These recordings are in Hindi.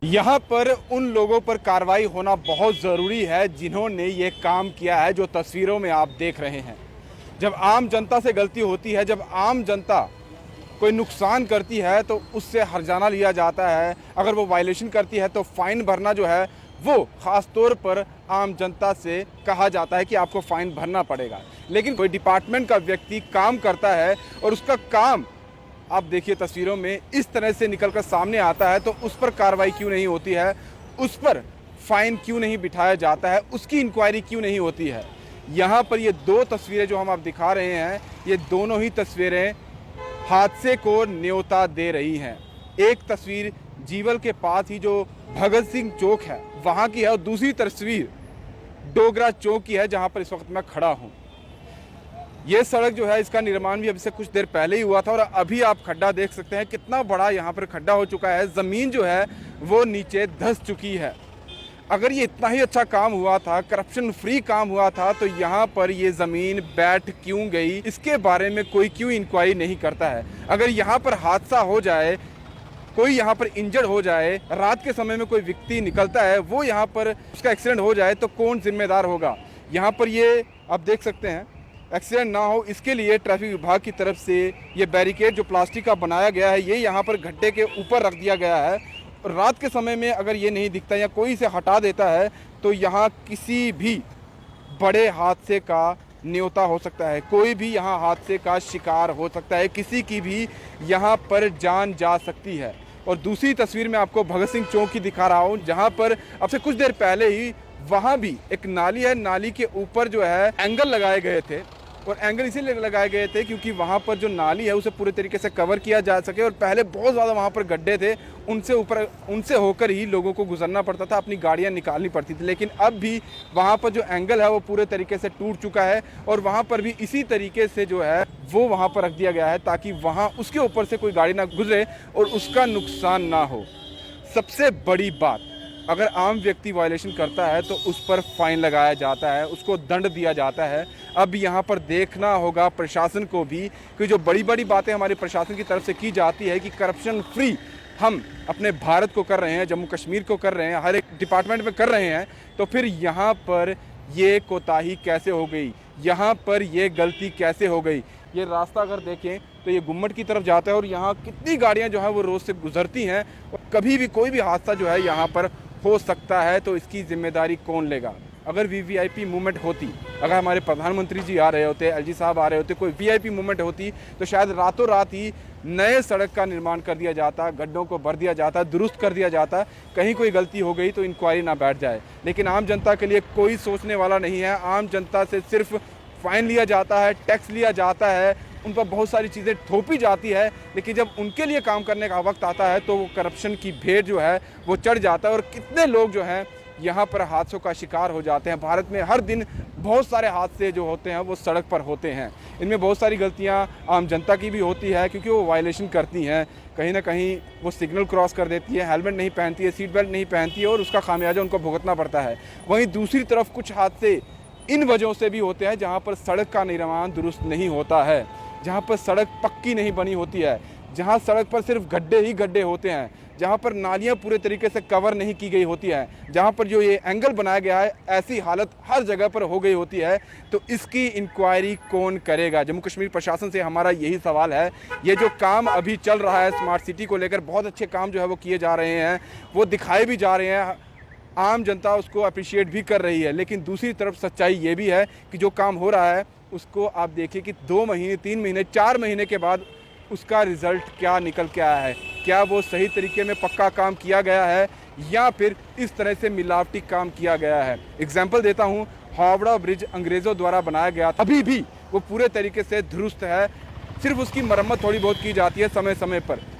यहाँ पर उन लोगों पर कार्रवाई होना बहुत ज़रूरी है जिन्होंने ये काम किया है जो तस्वीरों में आप देख रहे हैं। जब आम जनता से गलती होती है, जब आम जनता कोई नुकसान करती है तो उससे हर्जाना लिया जाता है। अगर वो वायलेशन करती है तो फ़ाइन भरना जो है वो ख़ास तौर पर आम जनता से कहा जाता है कि आपको फ़ाइन भरना पड़ेगा। लेकिन कोई डिपार्टमेंट का व्यक्ति काम करता है और उसका काम आप देखिए तस्वीरों में इस तरह से निकलकर सामने आता है, तो उस पर कार्रवाई क्यों नहीं होती है, उस पर फाइन क्यों नहीं बिठाया जाता है, उसकी इंक्वायरी क्यों नहीं होती है। यहाँ पर ये दो तस्वीरें जो हम आप दिखा रहे हैं, ये दोनों ही तस्वीरें हादसे को न्योता दे रही हैं। एक तस्वीर जीवल के पास ही जो भगत सिंह चौक है वहाँ की है, और दूसरी तस्वीर डोगरा चौक की है जहाँ पर इस वक्त मैं खड़ा हूँ। ये सड़क जो है इसका निर्माण भी अभी से कुछ देर पहले ही हुआ था, और अभी आप खड्डा देख सकते हैं कितना बड़ा यहाँ पर खड्डा हो चुका है। ज़मीन जो है वो नीचे धंस चुकी है। अगर ये इतना ही अच्छा काम हुआ था, करप्शन फ्री काम हुआ था, तो यहाँ पर ये ज़मीन बैठ क्यों गई, इसके बारे में कोई क्यों इंक्वायरी नहीं करता है। अगर यहाँ पर हादसा हो जाए, कोई यहाँ पर इंजर्ड हो जाए, रात के समय में कोई व्यक्ति निकलता है, वो यहाँ पर उसका एक्सीडेंट हो जाए तो कौन जिम्मेदार होगा। यहाँ पर ये आप देख सकते हैं एक्सीडेंट ना हो इसके लिए ट्रैफिक विभाग की तरफ से ये बैरिकेड जो प्लास्टिक का बनाया गया है, ये यहाँ पर गड्ढे के ऊपर रख दिया गया है। और रात के समय में अगर ये नहीं दिखता या कोई इसे हटा देता है तो यहाँ किसी भी बड़े हादसे का न्योता हो सकता है, कोई भी यहाँ हादसे का शिकार हो सकता है, किसी की भी यहाँ पर जान जा सकती है। और दूसरी तस्वीर में आपको भगत सिंह चौक की दिखा रहा हूँ, जहाँ पर अब से कुछ देर पहले ही वहाँ भी एक नाली है, नाली के ऊपर जो है एंगल लगाए गए थे, और एंगल इसीलिए लगाए गए थे क्योंकि वहाँ पर जो नाली है उसे पूरे तरीके से कवर किया जा सके। और पहले बहुत ज़्यादा वहाँ पर गड्ढे थे, उनसे होकर ही लोगों को गुजरना पड़ता था, अपनी गाड़ियाँ निकालनी पड़ती थी। लेकिन अब भी वहाँ पर जो एंगल है वो पूरे तरीके से टूट चुका है, और वहाँ पर भी इसी तरीके से जो है वो वहाँ पर रख दिया गया है ताकि वहाँ उसके ऊपर से कोई गाड़ी ना गुजरे और उसका नुकसान ना हो। सबसे बड़ी बात, अगर आम व्यक्ति वायलेशन करता है तो उस पर फाइन लगाया जाता है, उसको दंड दिया जाता है। अब यहाँ पर देखना होगा प्रशासन को भी कि जो बड़ी बड़ी बातें हमारे प्रशासन की तरफ से की जाती है कि करप्शन फ्री हम अपने भारत को कर रहे हैं, जम्मू कश्मीर को कर रहे हैं, हर एक डिपार्टमेंट में कर रहे हैं, तो फिर यहाँ पर ये कोताही कैसे हो गई, यहाँ पर ये गलती कैसे हो गई। ये रास्ता अगर देखें तो ये गुम्मट की तरफ जाता है, और यहाँ कितनी गाड़ियाँ जो है वो रोज़ से गुजरती हैं, और कभी भी कोई भी हादसा जो है यहाँ पर हो सकता है, तो इसकी जिम्मेदारी कौन लेगा। अगर वीवीआईपी मूवमेंट होती, अगर हमारे प्रधानमंत्री जी आ रहे होते, एलजी साहब आ रहे होते, कोई वीआईपी मूवमेंट होती, तो शायद रातों रात ही नए सड़क का निर्माण कर दिया जाता, गड्ढों को भर दिया जाता, दुरुस्त कर दिया जाता, कहीं कोई गलती हो गई तो इंक्वायरी ना बैठ जाए। लेकिन आम जनता के लिए कोई सोचने वाला नहीं है। आम जनता से सिर्फ फाइन लिया जाता है, टैक्स लिया जाता है, उन पर बहुत सारी चीज़ें थोपी जाती है, लेकिन जब उनके लिए काम करने का वक्त आता है तो वो करप्शन की भेड़ जो है वो चढ़ जाता है। और कितने लोग जो हैं यहाँ पर हादसों का शिकार हो जाते हैं। भारत में हर दिन बहुत सारे हादसे जो होते हैं वो सड़क पर होते हैं। इनमें बहुत सारी गलतियाँ आम जनता की भी होती है क्योंकि वो वायलेशन करती हैं, कहीं ना कहीं वो सिग्नल क्रॉस कर देती है, हेलमेट नहीं पहनती है, सीट बेल्ट नहीं पहनती है, और उसका खामियाजा उनको भुगतना पड़ता है। वहीं दूसरी तरफ कुछ हादसे इन वजहों से भी होते हैं जहाँ पर सड़क का निर्माण दुरुस्त नहीं होता है, जहाँ पर सड़क पक्की नहीं बनी होती है, जहाँ सड़क पर सिर्फ गड्ढे ही गड्ढे होते हैं, जहाँ पर नालियाँ पूरे तरीके से कवर नहीं की गई होती है, जहाँ पर जो ये एंगल बनाया गया है ऐसी हालत हर जगह पर हो गई होती है, तो इसकी इंक्वायरी कौन करेगा। जम्मू कश्मीर प्रशासन से हमारा यही सवाल है। ये जो काम अभी चल रहा है स्मार्ट सिटी को लेकर, बहुत अच्छे काम जो है वो किए जा रहे हैं, वो दिखाए भी जा रहे हैं, आम जनता उसको अप्रिशिएट भी कर रही है। लेकिन दूसरी तरफ सच्चाई ये भी है कि जो काम हो रहा है उसको आप देखिए कि 2 महीने, 3 महीने, 4 महीने के बाद उसका रिज़ल्ट क्या निकल के आया है। क्या वो सही तरीके में पक्का काम किया गया है या फिर इस तरह से मिलावटी काम किया गया है। एग्जाम्पल देता हूँ, हावड़ा ब्रिज अंग्रेज़ों द्वारा बनाया गया, अभी भी वो पूरे तरीके से दुरुस्त है, सिर्फ उसकी मरम्मत थोड़ी बहुत की जाती है समय समय पर।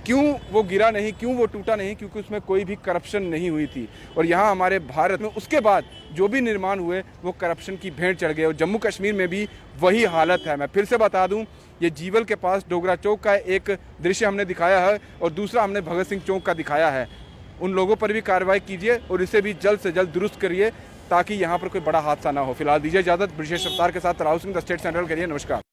क्यों वो गिरा नहीं, क्यों वो टूटा नहीं? क्योंकि उसमें कोई भी करप्शन नहीं हुई थी। और यहाँ हमारे भारत में उसके बाद जो भी निर्माण हुए वो करप्शन की भेंट चढ़ गए, और जम्मू कश्मीर में भी वही हालत है। मैं फिर से बता दूं, ये जीवल के पास डोगरा चौक का एक दृश्य हमने दिखाया है, और दूसरा हमने भगत सिंह चौक का दिखाया है। उन लोगों पर भी कार्रवाई कीजिए और इसे भी जल्द से जल्द दुरुस्त करिए ताकि यहाँ पर कोई बड़ा हादसा ना हो। फिलहाल दीजिए इजाज़त। ब्रिजेश अवतार के साथ Rahul Singh, the state central के लिए। नमस्कार।